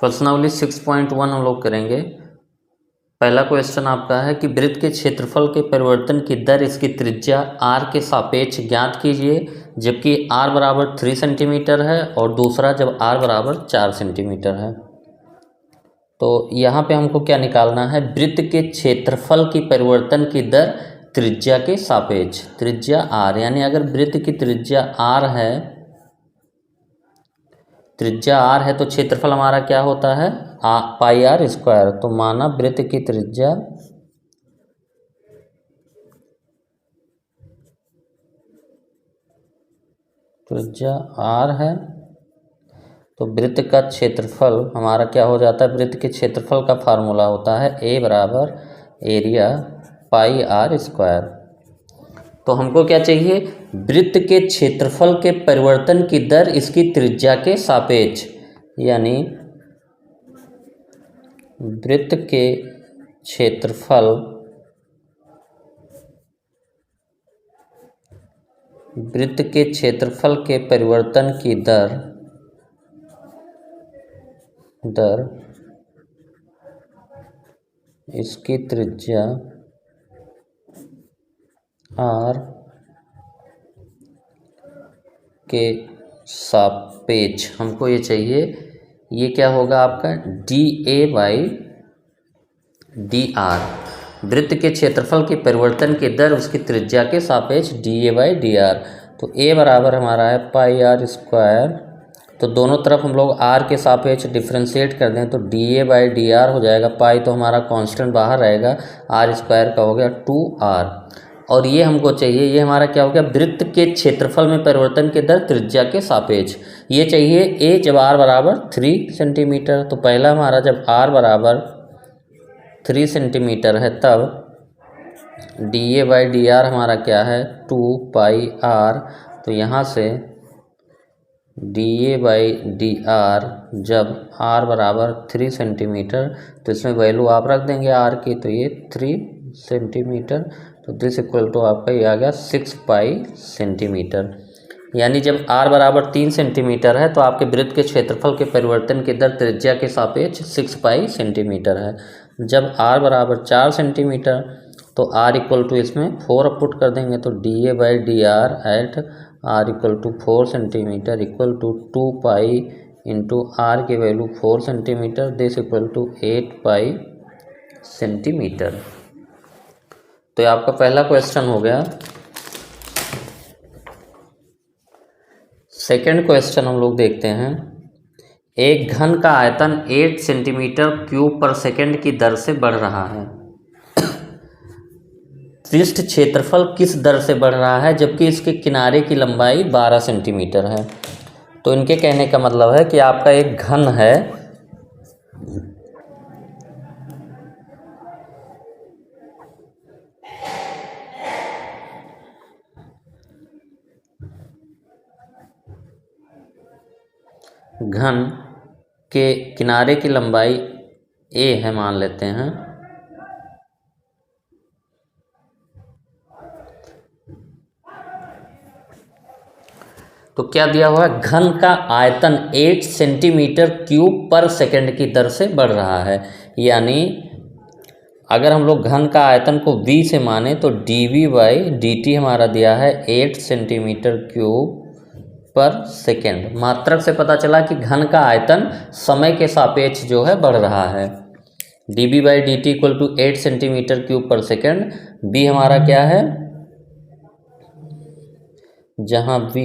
प्रश्नावली 6.1 हम लोग करेंगे। पहला क्वेश्चन आपका है कि वृत्त के क्षेत्रफल के परिवर्तन की दर इसकी त्रिज्या r के सापेक्ष ज्ञात कीजिए, जबकि r बराबर 3 सेंटीमीटर है और दूसरा जब r बराबर 4 सेंटीमीटर है। तो यहाँ पे हमको क्या निकालना है, वृत्त के क्षेत्रफल की परिवर्तन की दर त्रिज्या के सापेक्ष, त्रिज्या r, यानी अगर वृत्त की त्रिज्या r है, त्रिज्या r है तो क्षेत्रफल हमारा क्या होता है, पाई r स्क्वायर। तो माना वृत्त की त्रिज्या r है तो वृत्त का क्षेत्रफल हमारा क्या हो जाता है, वृत्त के क्षेत्रफल का फार्मूला होता है a बराबर एरिया पाई r स्क्वायर। तो हमको क्या चाहिए, वृत्त के क्षेत्रफल के परिवर्तन की दर इसकी त्रिज्या के सापेक्ष, यानी वृत्त के क्षेत्रफल के परिवर्तन की दर इसकी त्रिज्या r के सापेक्ष हमको ये चाहिए। ये क्या होगा आपका dA/dr, वृत्त के क्षेत्रफल के परिवर्तन की दर उसकी त्रिज्या के सापेक्ष dA/dr। तो a बराबर हमारा है पाई r स्क्वायर, तो दोनों तरफ हम लोग r के सापेक्ष डिफ्रेंशिएट कर दें तो dA/dr हो जाएगा। पाई तो हमारा कांस्टेंट बाहर रहेगा, r स्क्वायर का हो गया 2r। और ये हमको चाहिए, ये हमारा क्या हो गया, वृत्त के क्षेत्रफल में परिवर्तन की दर त्रिज्या के सापेक्ष। ये चाहिए a जब r बराबर 3 सेंटीमीटर, तो पहला हमारा जब r बराबर 3 सेंटीमीटर है तब dA/dr हमारा क्या है 2 पाई r। तो यहाँ से dA/dr जब r बराबर 3 सेंटीमीटर, तो इसमें वैल्यू आप रख देंगे r की, तो ये 3 सेंटीमीटर, तो दिस इक्वल टू आपका ये आ गया 6 पाई सेंटीमीटर। यानी जब r बराबर 3 सेंटीमीटर है तो आपके वृत्त के क्षेत्रफल के परिवर्तन की दर त्रिज्या के सापेक्ष 6 पाई सेंटीमीटर है। जब r बराबर 4 सेंटीमीटर तो r इक्वल टू इसमें 4 पुट कर देंगे, तो dA/dr at r equal to 4 centimetre equal to 2 pi into r की value 4 centimetre, this equal to 8 pi centimetre. तो ये आपका पहला क्वेश्चन हो गया। सेकंड क्वेश्चन हम लोग देखते हैं। एक घन का आयतन 8 सेंटीमीटर क्यूब पर सेकंड की दर से बढ़ रहा है। पृष्ठ क्षेत्रफल किस दर से बढ़ रहा है, जबकि इसके किनारे की लंबाई 12 सेंटीमीटर है। तो इनके कहने का मतलब है कि आपका एक घन है, घन के किनारे की लंबाई a है मान लेते हैं, तो क्या दिया हुआ है, घन का आयतन 8 सेंटीमीटर क्यूब पर सेकंड की दर से बढ़ रहा है। यानी अगर हम लोग घन का आयतन को v से माने तो dV/dt हमारा दिया है 8 सेंटीमीटर क्यूब पर सेकेंड। मात्रक से पता चला कि घन का आयतन समय के सापेक्ष जो है बढ़ रहा है। dV/dt equal to 8 centimetre cube per second. b हमारा क्या है, जहां v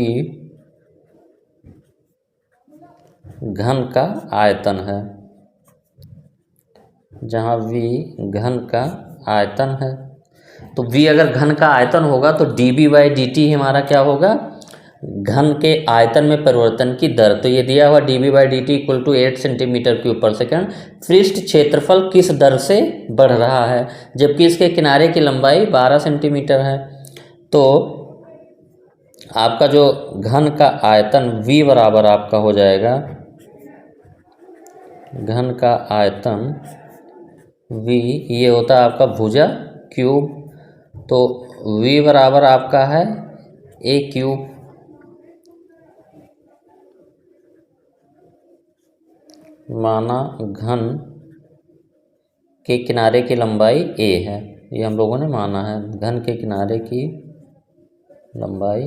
घन का आयतन है, जहां v घन का आयतन है, तो v अगर घन का आयतन होगा तो dV/dt हमारा क्या होगा, घन के आयतन में परिवर्तन की दर। तो ये दिया हुआ dV/dt equal to 8 centimetre cube per second. पृष्ठ क्षेत्रफल किस दर से बढ़ रहा है, जबकि इसके किनारे की लंबाई 12 सेंटीमीटर है। तो आपका जो घन का आयतन v बराबर आपका हो जाएगा, घन का आयतन v ये होता है आपका भुजा क्यूब, तो v बराबर आपका है a क्यूब माना घन के किनारे की लंबाई a है, ये हम लोगों ने माना है, घन के किनारे की लंबाई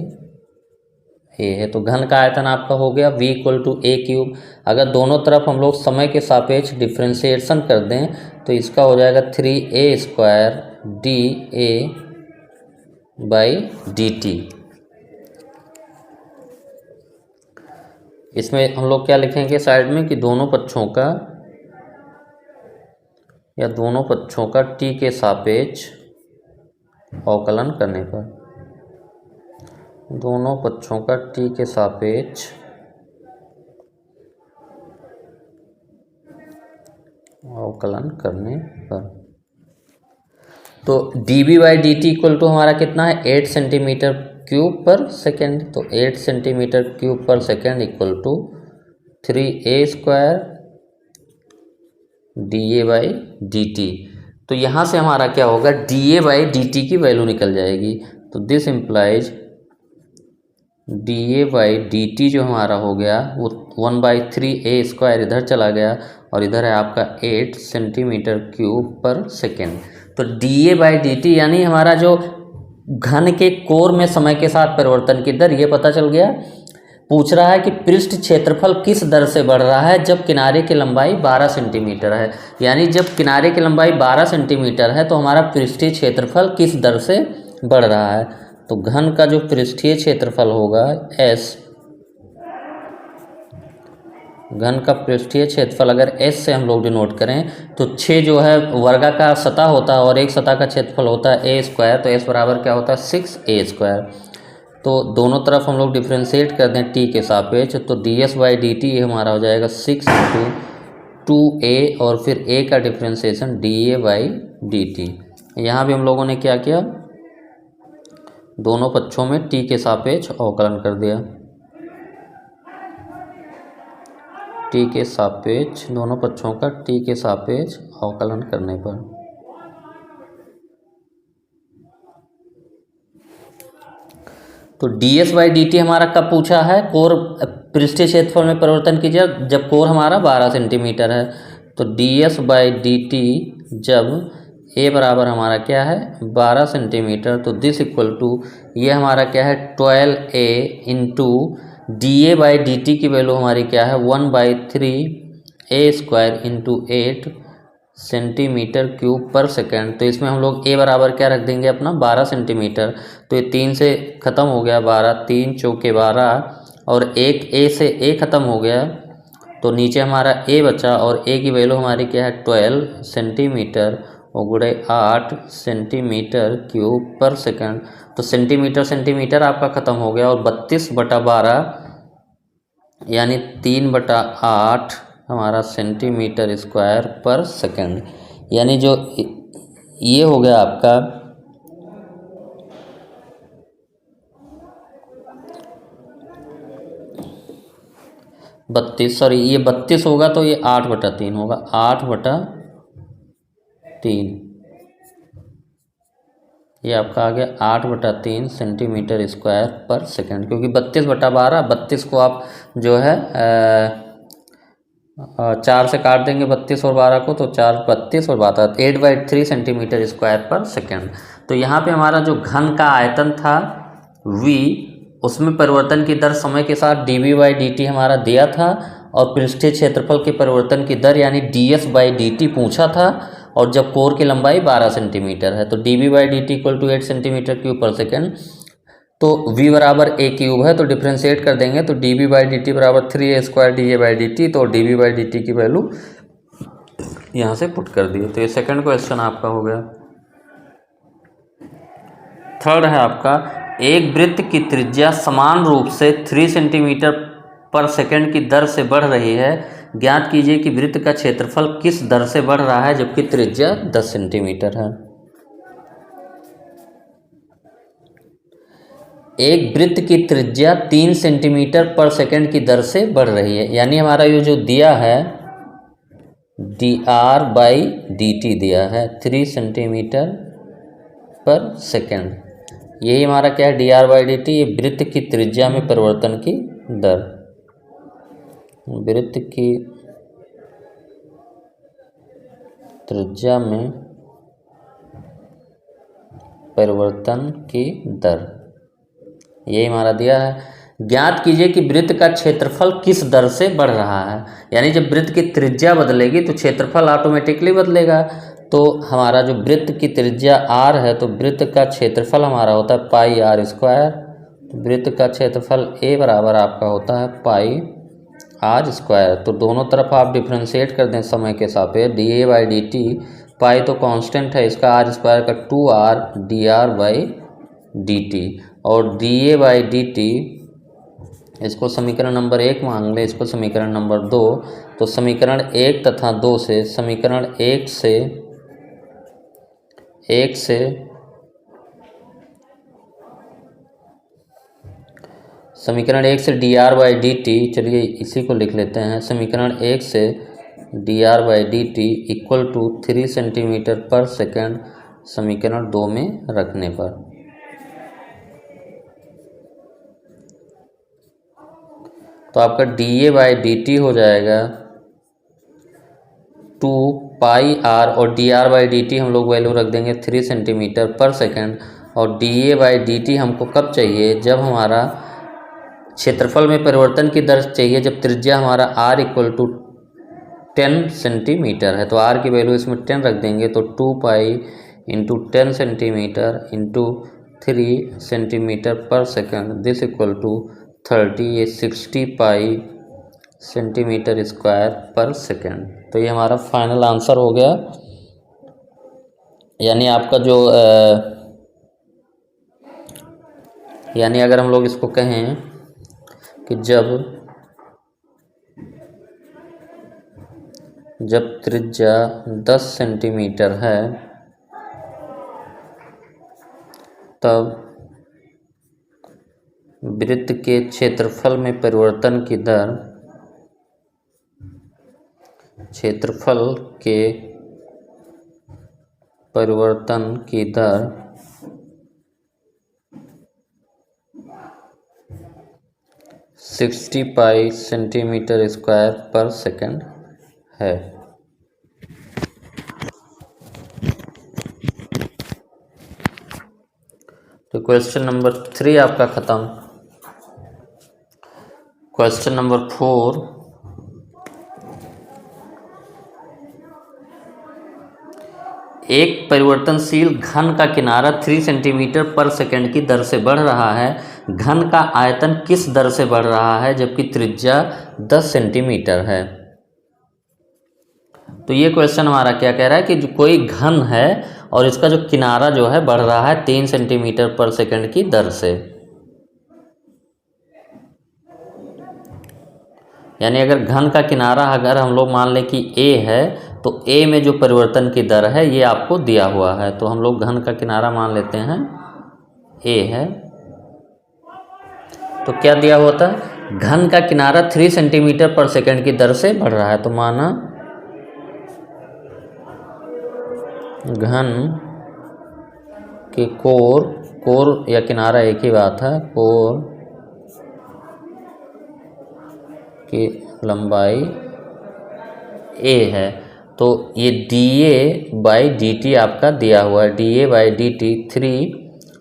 a है। तो घन का आयतन आपका हो गया v = a³। अगर दोनों तरफ हम लोग समय के सापेक्ष डिफ्रेंशिएशन कर दें तो इसका हो जाएगा 3a² dA/dt। इसमें हम लोग क्या लिखेंगे साइड में कि दोनों पक्षों का t के सापेक्ष अवकलन करने पर, दोनों पक्षों का t के सापेक्ष अवकलन करने पर। तो dB/dt = हमारा कितना है 8 सेंटीमीटर क्यूब पर सेकेंड। तो 8 centimetre cube per second = 3a² dA/dt। तो यहाँ से हमारा क्या होगा dA/dt की वैल्यू निकल जाएगी। तो दिस इम्प्लाइज dA/dt जो हमारा हो गया वो 1/3a² इधर चला गया और इधर है आपका 8 सेंटीमीटर क्यूब पर सेकेंड। तो dA/dt यानी हमारा जो घन के कोर में समय के साथ परिवर्तन की दर ये पता चल गया। पूछ रहा है कि पृष्ठ क्षेत्रफल किस दर से बढ़ रहा है जब किनारे की लंबाई 12 सेंटीमीटर है। यानी जब किनारे की लंबाई 12 सेंटीमीटर है तो हमारा पृष्ठीय क्षेत्रफल किस दर से बढ़ रहा है। तो घन का जो पृष्ठीय क्षेत्रफल होगा S, घन का पृष्ठीय क्षेत्रफल अगर S से हम लोग डिनोट करें तो 6 जो है वर्गाकार सतह होता है और एक सतह का क्षेत्रफल होता है a²। तो S बराबर क्या होता है 6a²। तो दोनों तरफ हम लोग डिफ्रेंशिएट कर दें t के सापेक्ष तो ds/dt हमारा हो जाएगा 6 × 2a और फिर a का डिफ्रेंशिएशन dA/dt। यहाँ भी हम लोगों ने क्या किया दोनों पक्षों में t के सापेक्ष अवकलन कर दिया। t के सापेक्ष दोनों पक्षों का t के सापेक्ष अवकलन करने पर। तो ds/dt हमारा कब पूछा है कोर पृष्ठीय क्षेत्रफल में परिवर्तन कीजिए जब कोर हमारा 12 सेंटीमीटर है। तो ds/dt जब a बराबर हमारा क्या है 12 सेंटीमीटर तो दिस = ये हमारा क्या है 12a × dA/dt की वैल्यू हमारी क्या है 1/3a² × 8 centimetre cube per second. तो इसमें हम लोग a बराबर क्या रख देंगे अपना 12 सेंटीमीटर। तो ये 3 से ख़त्म हो गया 12, 3 चौके 12 और एक a से a ख़त्म हो गया तो नीचे हमारा a बचा और a की वैल्यू हमारी क्या है 12 सेंटीमीटर और × 8 सेंटीमीटर क्यूब पर सेकेंड। तो सेंटीमीटर आपका ख़त्म हो गया और 32/12 यानी 3/8 हमारा सेंटीमीटर स्क्वायर पर सेकेंड। यानी जो ये हो गया आपका 32 ये 32 होगा तो ये 8/3 होगा 8/3 ये आपका आ गया 8/3 सेंटीमीटर स्क्वायर पर सेकेंड। क्योंकि 32/12 32 को आप जो है 4 से काट देंगे 32 और 12 को तो 4 32 और 12 8/3 सेंटीमीटर स्क्वायर पर सेकेंड। तो यहाँ पे हमारा जो घन का आयतन था v उसमें परिवर्तन की दर समय के साथ dB/dt हमारा दिया था और पृष्ठीय क्षेत्रफल के परिवर्तन की दर यानी ds/dt पूछा था और जब कोर की लंबाई 12 सेंटीमीटर है तो dB/dt = 8 centimetre cube per second. तो v बराबर a³ है तो डिफ्रेंशिएट कर देंगे तो dB/dt बराबर 3a² dA/dt। तो dB/dt की वैल्यू यहाँ से पुट कर दिए। तो ये सेकंड क्वेश्चन आपका हो गया। थर्ड है आपका एक वृत्त की त्रिज्या समान रूप से 3 सेंटीमीटर पर सेकेंड की दर से बढ़ रही है। ज्ञात कीजिए कि वृत्त का क्षेत्रफल किस दर से बढ़ रहा है जबकि त्रिज्या 10 सेंटीमीटर है। एक वृत्त की त्रिज्या 3 सेंटीमीटर पर सेकेंड की दर से बढ़ रही है। यानी हमारा ये जो दिया है dr/dt दिया है 3 सेंटीमीटर पर सेकेंड। यही हमारा क्या है dr/dt ये वृत्त की त्रिज्या में परिवर्तन की दर, वृत्त की त्रिज्या में परिवर्तन की दर, ये हमारा दिया है। ज्ञात कीजिए कि वृत्त का क्षेत्रफल किस दर से बढ़ रहा है। यानी जब वृत्त की त्रिज्या बदलेगी तो क्षेत्रफल ऑटोमेटिकली बदलेगा। तो हमारा जो वृत्त की त्रिज्या r है तो वृत्त का क्षेत्रफल हमारा होता है पाई r स्क्वायर। तो वृत्त का क्षेत्रफल a बराबर आपका होता है पाई r स्क्वायर। तो दोनों तरफ आप डिफ्रेंशिएट कर दें समय के सापेक्ष, D A by D T, pi तो कांस्टेंट है इसका, r स्क्वायर का 2r D R by D T, और D A by D T इसको समीकरण नंबर 1 मान लें, इसको समीकरण नंबर 2। तो समीकरण 1 तथा 2 से समीकरण 1 से D R by D T, चलिए इसी को लिख लेते हैं। समीकरण 1 से D R by D T equal to 3 centimetre per second समीकरण 2 में रखने पर, तो आपका D A by D T हो जाएगा 2 पाई आर, और D R by D T हम लोग वैल्यू रख देंगे 3 सेंटीमीटर पर सेकेंड। और D A by D T हमको कब चाहिए, जब हमारा क्षेत्रफल में परिवर्तन की दर चाहिए, जब त्रिज्या हमारा आर इक्वल टू 10 सेंटीमीटर है। तो आर की वैल्यू इसमें 10 रख देंगे, तो 2 pi into 10 centimetre into 3 centimetre per second, this equal to 30, ये 60 पाई सेंटीमीटर स्क्वायर पर सेकेंड। तो ये हमारा फाइनल आंसर हो गया। यानी आपका जो यानी अगर हम लोग इसको कहें कि जब त्रिज्या 10 सेंटीमीटर है तब वृत्त के क्षेत्रफल में परिवर्तन की दर, क्षेत्रफल के परिवर्तन की दर 60 पाई सेंटीमीटर स्क्वायर पर सेकेंड है। तो क्वेश्चन नंबर 3 आपका खत्म। क्वेश्चन नंबर 4, एक परिवर्तनशील घन का किनारा 3 सेंटीमीटर पर सेकेंड की दर से बढ़ रहा है। घन का आयतन किस दर से बढ़ रहा है जबकि त्रिज्या 10 सेंटीमीटर है। तो ये क्वेश्चन हमारा क्या कह रहा है कि जो कोई घन है और इसका जो किनारा जो है बढ़ रहा है 3 सेंटीमीटर पर सेकेंड की दर से। यानी अगर घन का किनारा अगर हम लोग मान लें कि a है तो a में जो परिवर्तन की दर है ये आपको दिया हुआ है। तो हम लोग घन का किनारा मान लेते हैं a है। तो क्या दिया हुआ था, घन का किनारा 3 सेंटीमीटर पर सेकेंड की दर से बढ़ रहा है। तो माना घन के कोर या किनारा एक ही बात है, कोर की लंबाई a है। तो ये dA बाई डी टी आपका दिया हुआ है, dA by D T 3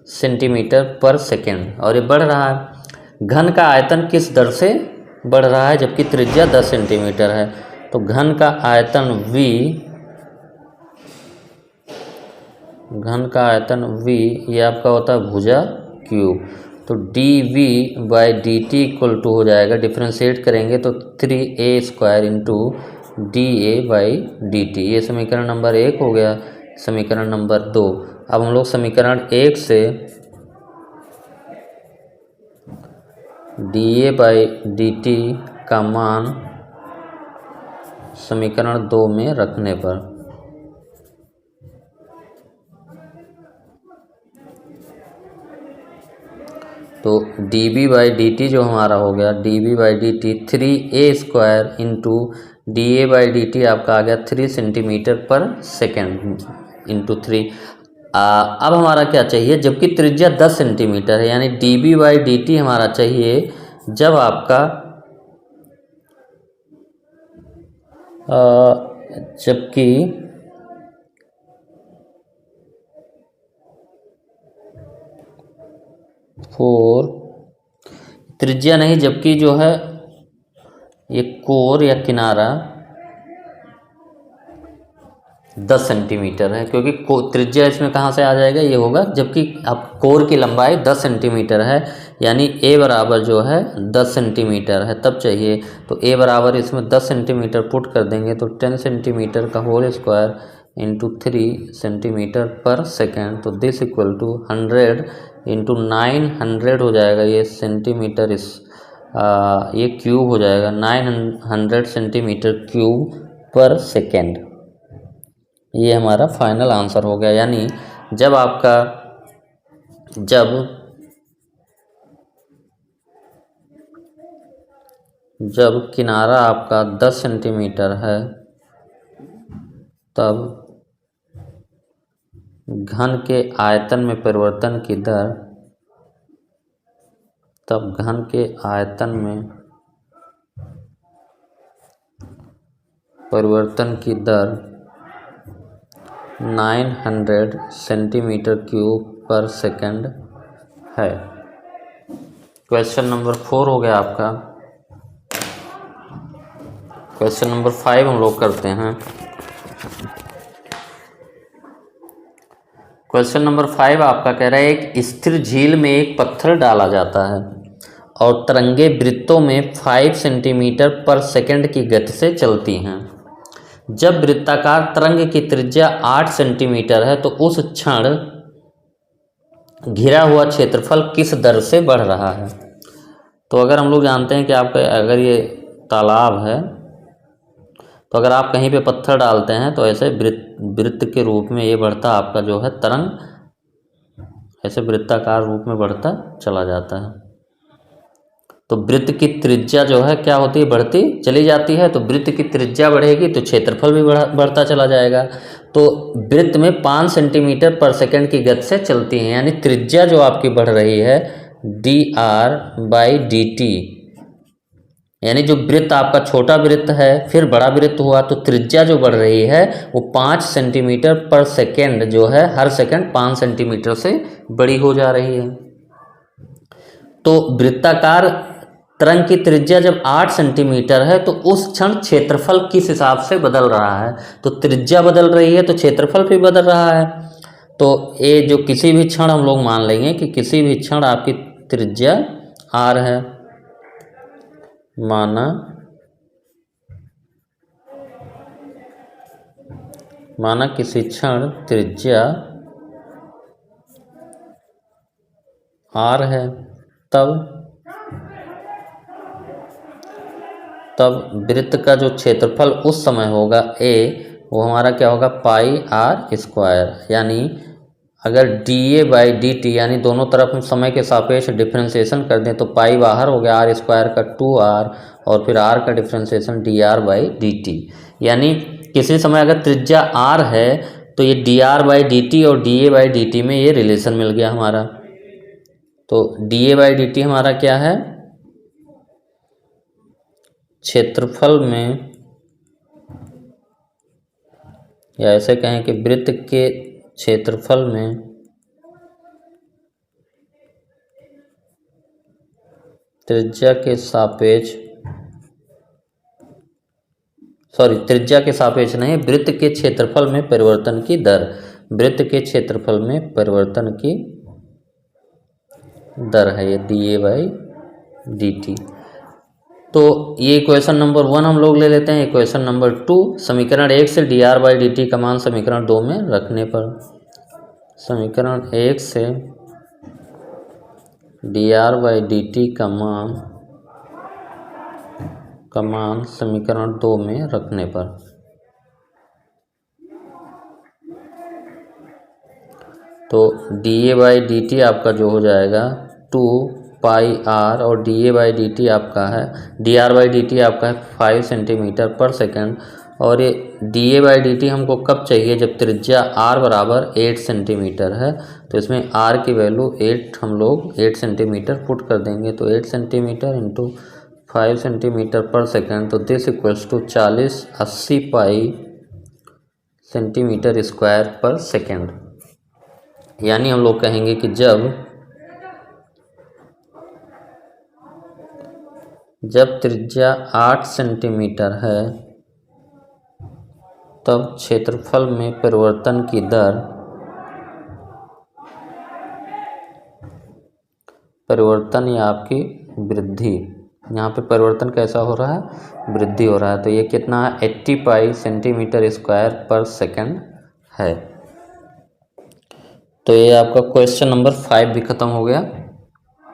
centimetre per second, और ये बढ़ रहा है। घन का आयतन किस दर से बढ़ रहा है जबकि त्रिज्या 10 सेंटीमीटर है। तो घन का आयतन V ये आपका होता है भुजा क्यूब। तो dV by D T equal to हो जाएगा, डिफ्रेंशिएट करेंगे तो 3a square into dA by D T. ये समीकरण नंबर 1 हो गया। समीकरण नंबर 2, अब हम लोग समीकरण 1 से dA बाई डी टी का मान समीकरण 2 में रखने पर, तो dB बाई डी टी जो हमारा हो गया dB by D T 3a square into dA by D T आपका आ गया 3 सेंटीमीटर पर सेकेंड इंटू 3। अब हमारा क्या चाहिए, जबकि त्रिज्या 10 सेंटीमीटर है, यानी dB बाई डी टी हमारा चाहिए जब आपका जबकि 4 त्रिज्या नहीं, जबकि जो है ये कोर या किनारा 10 सेंटीमीटर है, क्योंकि त्रिज्या इसमें कहाँ से आ जाएगा, ये होगा, जबकि अब कोर की लंबाई 10 सेंटीमीटर है, यानी ए बराबर जो है 10 सेंटीमीटर है, तब चाहिए। तो ए बराबर इसमें 10 सेंटीमीटर पुट कर देंगे, तो 10 सेंटीमीटर का whole square into 3 centimetre per second, तो दिस इक्वल टू 100 इंटू 900 हो जाएगा, ये सेंटीमीटर ये क्यूब हो जाएगा, 900 सेंटीमीटर क्यूब पर सेकेंड। ये हमारा फाइनल आंसर हो गया। यानी जब किनारा आपका 10 सेंटीमीटर है, तब घन के आयतन में परिवर्तन की दर, तब घन के आयतन में परिवर्तन की दर 900 सेंटीमीटर क्यूब पर सेकंड है। क्वेश्चन नंबर 4 हो गया आपका। क्वेश्चन नंबर 5 हम लोग करते हैं। क्वेश्चन नंबर 5 आपका कह रहा है, एक स्थिर झील में एक पत्थर डाला जाता है और तरंगे वृत्तों में 5 सेंटीमीटर पर सेकंड की गति से चलती हैं। जब वृत्ताकार तरंग की त्रिज्या 8 सेंटीमीटर है तो उस क्षण घिरा हुआ क्षेत्रफल किस दर से बढ़ रहा है। तो अगर हम लोग जानते हैं कि आपका अगर ये तालाब है, तो अगर आप कहीं पे पत्थर डालते हैं तो ऐसे वृत्त के रूप में ये बढ़ता आपका जो है तरंग, ऐसे वृत्ताकार रूप में बढ़ता चला जाता है। तो वृत्त की त्रिज्या जो है क्या होती है, बढ़ती चली जाती है। तो वृत्त की त्रिज्या बढ़ेगी तो क्षेत्रफल भी बढ़ता चला जाएगा। तो वृत्त में 5 सेंटीमीटर पर सेकंड की गति से चलती है, यानी त्रिज्या जो आपकी बढ़ रही है dr/dt, यानी जो वृत्त आपका छोटा वृत्त है फिर बड़ा वृत्त हुआ, तो त्रिज्या जो बढ़ रही है वो 5 सेंटीमीटर पर सेकंड जो है, हर सेकंड 5 सेंटीमीटर से बड़ी हो जा रही है। तो वृत्ताकार तरंग की त्रिज्या जब 8 सेंटीमीटर है तो उस क्षण क्षेत्रफल किस हिसाब से बदल रहा है। तो त्रिज्या बदल रही है तो क्षेत्रफल भी बदल रहा है। तो ये जो किसी भी क्षण हम लोग मान लेंगे कि किसी भी क्षण आपकी त्रिज्या r है, माना किसी क्षण त्रिज्या r है, तब वृत्त का जो क्षेत्रफल उस समय होगा a, वो हमारा क्या होगा πr²। यानी अगर dA/dt यानी दोनों तरफ हम समय के सापेक्ष डिफ्रेंसिएशन कर दें तो पाई बाहर हो गया, r² का 2r और फिर r का डिफ्रेंसिएशन dr/dt। यानी किसी समय अगर त्रिज्या r है तो ये dr/dt और dA/dt में ये रिलेशन मिल गया हमारा। तो dA/dt हमारा क्या है, क्षेत्रफल में, या ऐसे कहें कि वृत्त के क्षेत्रफल में त्रिज्या के सापेक्ष नहीं, वृत्त के क्षेत्रफल में परिवर्तन की दर, वृत्त के क्षेत्रफल में परिवर्तन की दर है ये dA/dt। तो ये इक्वेशन नंबर 1 हम लोग ले लेते हैं। इक्वेशन नंबर 2, समीकरण 1 से dr/dt का मान समीकरण 2 में रखने पर, समीकरण 1 से dr/dt का मान समीकरण 2 में रखने पर, तो dA/dt आपका जो हो जाएगा 2πr और dA/dt आपका है, dr/dt आपका है 5 सेंटीमीटर पर सेकंड। और ये dA/dt हमको कब चाहिए, जब त्रिज्या r बराबर 8 सेंटीमीटर है। तो इसमें r की वैल्यू 8 हम लोग 8 सेंटीमीटर पुट कर देंगे, तो 8 centimetre into 5 centimetre per second, तो this equals to 80 pi centimetre square per second. यानी हम लोग कहेंगे कि जब जब त्रिज्या 8 सेंटीमीटर है तब क्षेत्रफल में परिवर्तन की दर परिवर्तन या आपकी वृद्धि, यहाँ पे परिवर्तन कैसा हो रहा है, वृद्धि हो रहा है। तो ये कितना है, 80 pi centimetre square per second है। तो ये आपका क्वेश्चन नंबर 5 भी खत्म हो गया।